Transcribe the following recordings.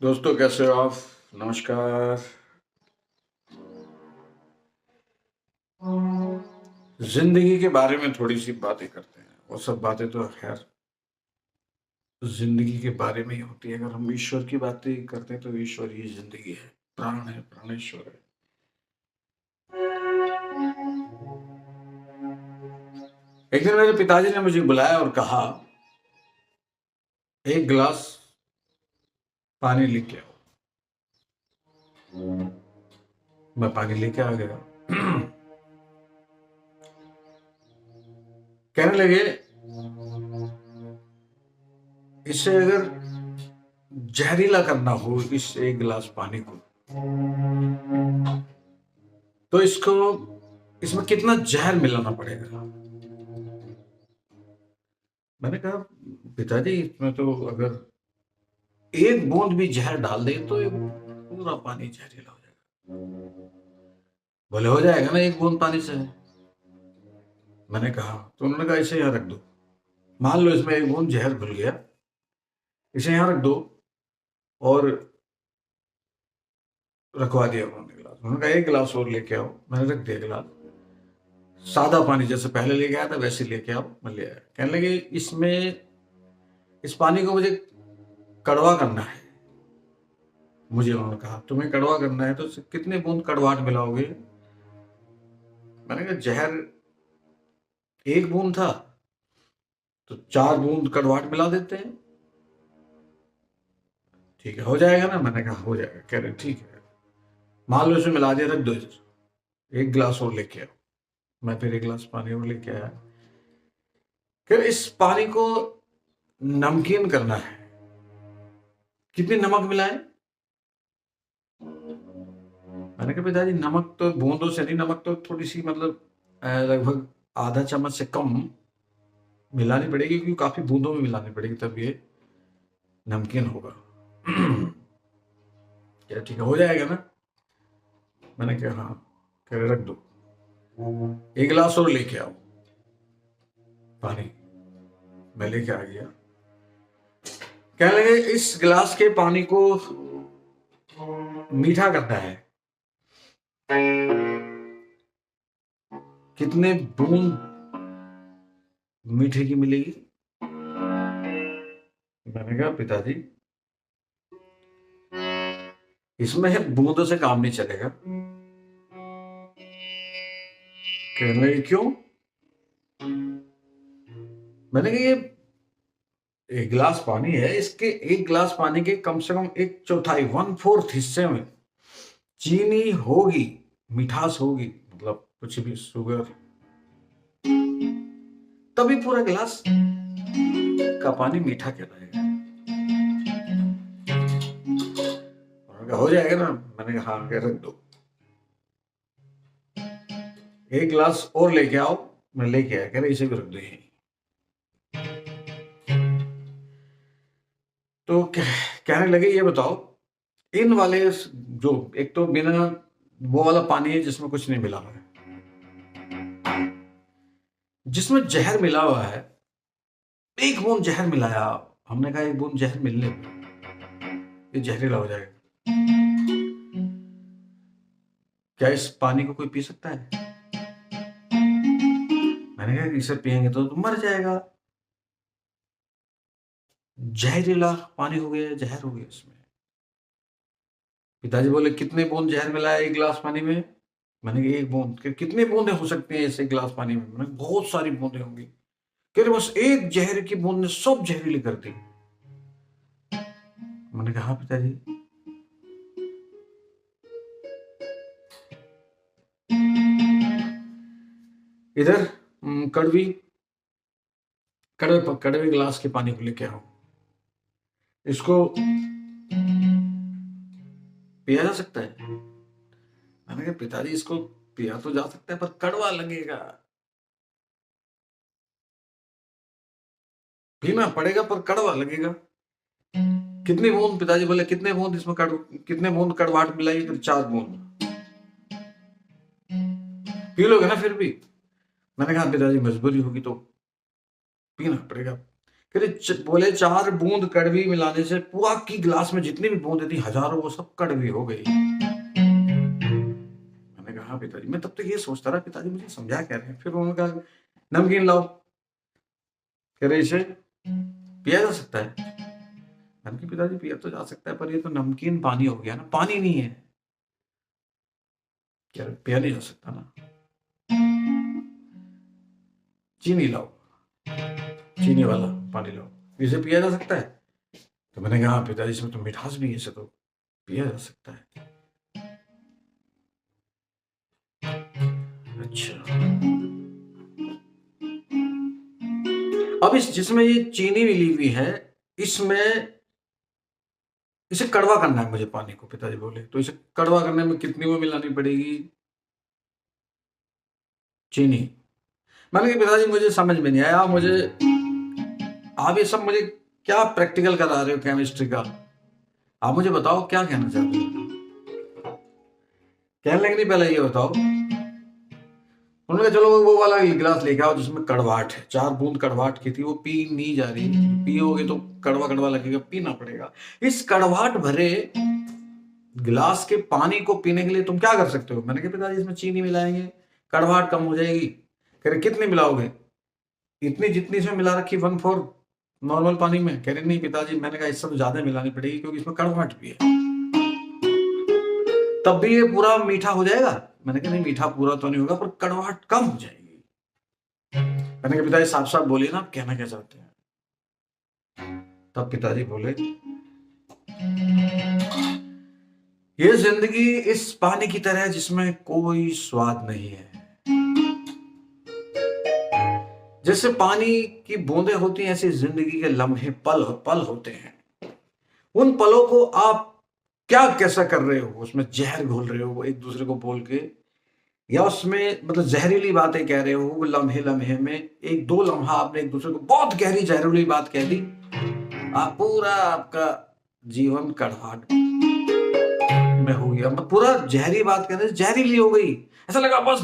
दोस्तों कैसे हो आप? नमस्कार। जिंदगी के बारे में थोड़ी सी बातें करते हैं। वो सब बातें तो खैर जिंदगी के बारे में ही होती है। अगर हम ईश्वर की बातें करते हैं तो ईश्वर ही जिंदगी है, प्राण है, प्राणेश्वर है। एक दिन मेरे पिताजी ने मुझे बुलाया और कहा, एक गिलास पानी लेके आओ। मैं पानी लेके आ गया। कहने लगे, इसे अगर जहरीला करना हो इस एक गिलास पानी को, तो इसमें कितना जहर मिलाना पड़ेगा। मैंने कहा, पिताजी इसमें तो अगर एक बूंद भी जहर डाल दे तो ये पूरा पानी जहरीला हो जाएगा। बोले हो जाएगा ना एक बूंद पानी से। मैंने कहा, तो उन्होंने कहा इसे यहाँ रख दो। मान लो इसमें एक बूंद जहर घुल गया, इसे यहाँ रख दो। और रखवा दिया उन्होंने गिलास। उन्होंने कहा एक गिलास और लेके आओ। मैंने रख दिया गिलास। सादा पानी जैसे पहले लेके आया था वैसे लेके आओ। मैं ले आया। कहने लगे, इस पानी को मुझे कड़वा करना है। मुझे उन्होंने कहा, तुम्हें कड़वा करना है तो कितने बूंद कड़वाहट मिलाओगे? मैंने कहा, जहर एक बूंद था तो 4 बूंद कड़वाहट मिला देते हैं। ठीक है, हो जाएगा ना? मैंने कहा हो जाएगा। कह रहे ठीक है, मान लो इसे मिला दिया, रख दो इधर। एक गिलास और लेके आओ। मैं फिर एक गिलास पानी और लेके आया। फिर इस पानी को नमकीन करना है। कितनी नमक मिलाएं? मैंने कहा, पिताजी नमक तो बूंदों से नहीं, नमक तो थोड़ी सी मतलब लगभग आधा चम्मच से कम मिलानी पड़ेगी, क्योंकि काफी बूंदों में मिलानी पड़ेगी, तब ये नमकीन होगा। क्या ठीक है, हो जाएगा ना? मैंने कहा हाँ। कह रहे रख दो, एक गिलास और लेके आओ पानी। मैं लेके आ गया। कहने लगे, इस गिलास के पानी को मीठा करना है। कितने बूंद मीठे की मिलेगी? मैंने कहा, पिताजी इसमें बूंदों से काम नहीं चलेगा। कहने लगे, क्यों? मैंने कहा, ये एक गिलास पानी है, इसके एक गिलास पानी के कम से कम एक चौथाई, 1/4 हिस्से में चीनी होगी, मिठास होगी, मतलब कुछ भी शुगर, तभी पूरा गिलास का पानी मीठा कहलाएगा। उन्होंने कहा, हो जाएगा ना? मैंने कहा हाँ। कह रख दो, एक गिलास और लेके आओ। मैं लेके आया। कह रहे इसे भी रख दो यहीं। तो कहने लगे, ये बताओ, इन वाले जो एक तो बिना वो वाला पानी है जिसमें कुछ नहीं मिला हुआ है, जिसमें जहर मिला हुआ है, एक बूंद जहर मिलाया। हमने कहा एक बूंद जहर मिलने पे ये जहरीला हो जाएगा। क्या इस पानी को कोई पी सकता है? मैंने कहा इसे पियेंगे तो मर जाएगा। जहरीला पानी हो गया, जहर हो गया इसमें। पिताजी बोले, कितने बूंद जहर मिलाया एक गिलास पानी में? मैंने कहा एक बूंद। कितनी बूंदें हो सकती हैं ऐसे गिलास पानी में? मैंने कहा, बहुत सारी बूंदें होंगी। कह रहे बस एक जहर की बूंद ने सब जहरीली कर दी। मैंने कहा हाँ पिताजी। इधर कड़वी कड़वे कड़वे गिलास के पानी को लेके आओ। इसको पिया जा सकता है? मैंने कहा पिताजी इसको पिया तो जा सकता है, पर कड़वा लगेगा। पीना पड़ेगा पर कड़वा लगेगा। कितनी बूंद? पिताजी बोले, कितने बूंद इसमें कितने बूंद कड़वाहट मिलाई? फिर 4 बूंद। पी लोगे ना फिर भी? मैंने कहा पिताजी मजबूरी होगी तो पीना पड़ेगा। फिर बोले 4 बूंद कड़वी मिलाने से पूरा की गिलास में जितनी भी बूंद थी हजारों, वो सब कड़वी हो गई। मैंने कहा हाँ पिताजी। मैं तब तक ये सोचता रहा पिताजी मुझे समझा क्या रहे हैं। फिर उन्होंने कहा नमकीन लाओ। कह रहे इसे पिया जा सकता है। मैंने कहा पिताजी पिया तो जा सकता है, पर ये तो नमकीन पानी हो गया ना, पानी नहीं है। क्या पिया नहीं जा सकता ना। चीनी लाओ, चीनी वाला पानी लाओ, इसे पिया जा सकता है। तो मैंने कहा हाँ पिताजी इसमें तो मिठास भी है, इसे तो पिया जा सकता है। अच्छा, अब इस जिसमें ये चीनी मिली हुई है, इसमें इसे कड़वा करना है मुझे पानी को। पिताजी बोले तो इसे कड़वा करने में कितनी वो मिलानी पड़ेगी? चीनी। मैंने कहा पिताजी मुझे समझ में नहीं आया, मुझे आप ये सब मुझे क्या प्रैक्टिकल करा रहे हो केमिस्ट्री का? आप मुझे बताओ क्या कहना चाहते हो। कहने लगे नहीं पहले ये बताओ। उन्होंने कहा चलो वो वाला गिलास लेके आओ जिसमें कड़वाहट है। 4 बूंद कड़वाहट की थी, वो पी नहीं जा रही। पियोगे तो कड़वा कड़वा लगेगा, पीना पड़ेगा। इस कड़वाहट भरे गिलास के पानी को पीने के लिए तुम क्या कर सकते हो? मैंने कहा पिताजी इसमें चीनी मिलाएंगे, कड़वाहट कम हो जाएगी। कह रहे कितनी मिलाओगे? इतनी जितनी इसमें मिला रखी 1/4 नॉर्मल पानी में। कह रहे नहीं पिताजी, मैंने कहा इससे तो ज्यादा मिलानी पड़ेगी क्योंकि इसमें कड़वाहट भी है, तब भी ये पूरा मीठा हो जाएगा। मैंने कहा नहीं मीठा पूरा तो नहीं होगा, पर कड़वाहट कम हो जाएगी। मैंने कहा पिताजी साफ साफ बोलिए ना, आप कहना क्या चाहते हैं? तब पिताजी बोले ये जिंदगी इस पानी की तरह जिसमें कोई स्वाद नहीं है। जैसे पानी की बूंदें होती हैं, ऐसी जिंदगी के लम्हे पल पल होते हैं। उन पलों को आप क्या कैसा कर रहे हो? उसमें जहर घोल रहे हो एक दूसरे को बोल के, या उसमें मतलब जहरीली बातें कह रहे हो। वो लम्हे लम्हे में 1-2 लम्हा आपने एक दूसरे को बहुत गहरी जहरीली बात कह दी, आप पूरा आपका जीवन कड़वाहट में हो गया। मतलब पूरा जहरी बात कहते जहरीली हो गई। ऐसा लगा बस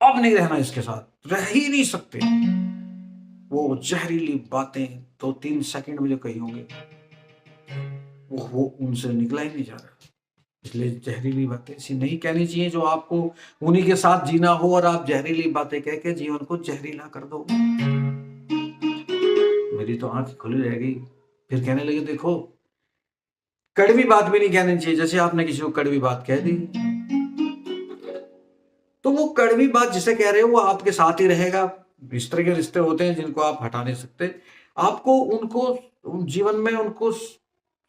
अब नहीं रहना इसके साथ, रह ही नहीं सकते। वो जहरीली बातें 2-3 सेकंड में जो कही होंगे, वो उनसे निकला ही नहीं जा रहा। इसलिए जहरीली बातें ऐसी नहीं कहनी चाहिए जो आपको उन्हीं के साथ जीना हो, और आप जहरीली बातें कह के जीवन को जहरीला कर दो। मेरी तो आंख खुली रह गई। फिर कहने लगे देखो कड़वी बात भी नहीं कहनी चाहिए। जैसे आपने किसी को कड़वी बात कह दी, तो वो कड़वी बात जिसे कह रहे हो वो आपके साथ ही रहेगा। इस तरह के रिश्ते होते हैं जिनको आप हटा नहीं सकते। आपको उनको जीवन में उनको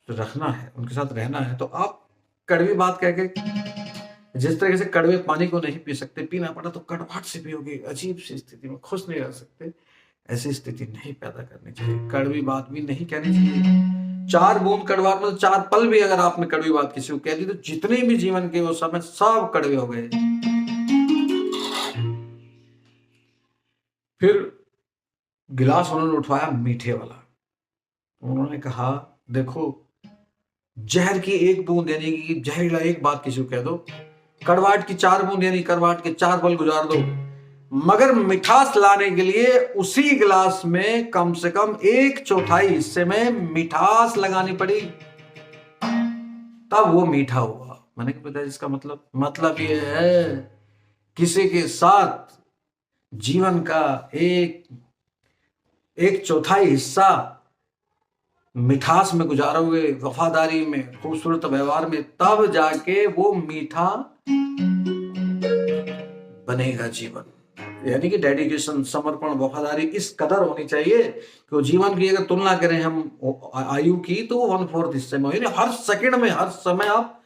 रखना है, उनके साथ रहना है, तो आप कड़वी बात कह के, जिस तरह से कड़वे पानी को नहीं पी सकते, पीना पड़ा तो कड़वाहट से पियोगे, अजीब सी स्थिति में खुश नहीं रह सकते। ऐसी स्थिति नहीं पैदा करनी चाहिए, कड़वी बात भी नहीं कहनी चाहिए। 4 बूंद कड़वाहट मतलब 4 पल भी अगर आपने कड़वी बात किसी को कह दी, तो जितने भी जीवन के वो समय सब कड़वे हो गए। फिर गिलास उन्होंने उठवाया मीठे वाला। उन्होंने कहा देखो जहर की 1 बूंद यानी कि जहरीला एक बात किसी को कह दो, कड़वाहट की 4 बूंद यानी कड़वाहट के 4 पल गुजार दो, मगर मिठास लाने के लिए उसी गिलास में कम से कम 1/4 हिस्से में मिठास लगानी पड़ी, तब वो मीठा हुआ। मैंने कहा पिताजी इसका मतलब ये है किसी के साथ जीवन का 1/4 हिस्सा मिठास में गुजारोगे, वफादारी में, खूबसूरत व्यवहार में, तब जाके वो मीठा बनेगा जीवन। यानी कि डेडिकेशन, समर्पण, वफादारी इस कदर होनी चाहिए कि जीवन की अगर तुलना करें हम आयु की, तो 1/4 हिस्से में, यानी हर सेकंड में, हर समय आप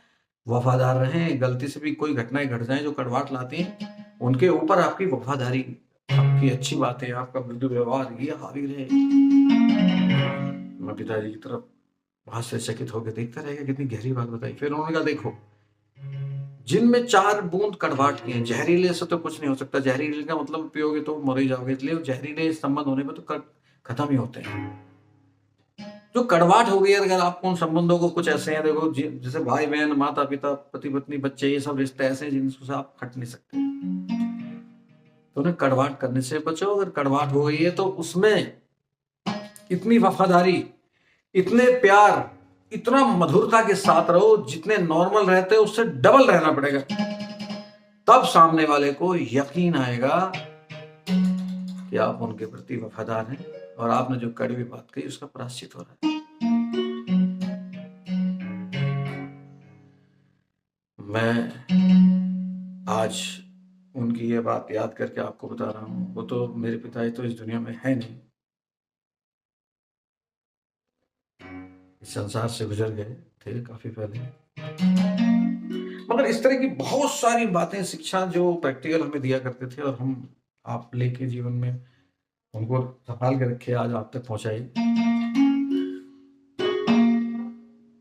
वफादार रहें। गलती से भी कोई घटनाएं घट जाए जो कड़वाहट लाती हैं, उनके ऊपर आपकी वफादारी, आपकी अच्छी बातें, आपका मृदु व्यवहार ये हावी रहे। मैं पिताजी की तरफ आश्चर्यचकित होकर देखता रहेगा, कितनी गहरी बात बताई। फिर उन्होंने कहा देखो जिनमें 4 बूंद कड़वाहट की है, जहरीले से तो कुछ नहीं हो सकता। जहरीले का मतलब पियोगे तो मर ही जाओगे, इसलिए जहरीले संबंध होने पर तो खत्म ही होते हैं। जो कड़वाहट हो गई, अगर आपको उन संबंधों को कुछ ऐसे हैं, देखो जैसे भाई बहन, माता पिता, पति पत्नी, बच्चे, ये सब रिश्ते ऐसे हैं जिनसे आप हट नहीं सकते, तो उन्हें कड़वाहट करने से बचो। अगर कड़वाहट हो गई है तो उसमें इतनी वफादारी, इतने प्यार, इतना मधुरता के साथ रहो, जितने नॉर्मल रहते हो उससे डबल रहना पड़ेगा, तब सामने वाले को यकीन आएगा कि आप उनके प्रति वफादार हैं और आपने जो कड़वी बात कही उसका प्रायश्चित हो रहा है। मैं आज उनकी ये बात याद करके आपको बता रहा हूं, वो तो मेरे पिताजी तो इस दुनिया में है नहीं, इस संसार से गुजर गए थे काफी पहले। मगर इस तरह की बहुत सारी बातें, शिक्षा जो प्रैक्टिकल हमें दिया करते थे और हम आप लेके जीवन में उनको संभाल के रखे, आज आप तक पहुंचाई।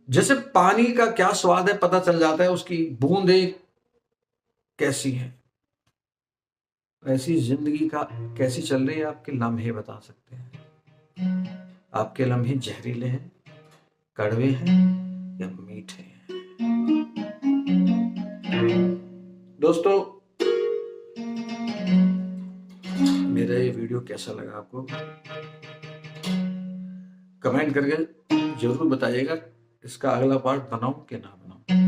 जैसे पानी का क्या स्वाद है पता चल जाता है, उसकी बूंदें कैसी है, ऐसी जिंदगी का कैसी चल रही है आपके लम्हे बता सकते हैं। आपके लम्हे जहरीले हैं, कड़वे हैं या मीठे हैं। दोस्तों, मेरा ये वीडियो कैसा लगा आपको कमेंट करके जरूर बताइएगा, इसका अगला पार्ट बनाऊं कि ना बनाऊं।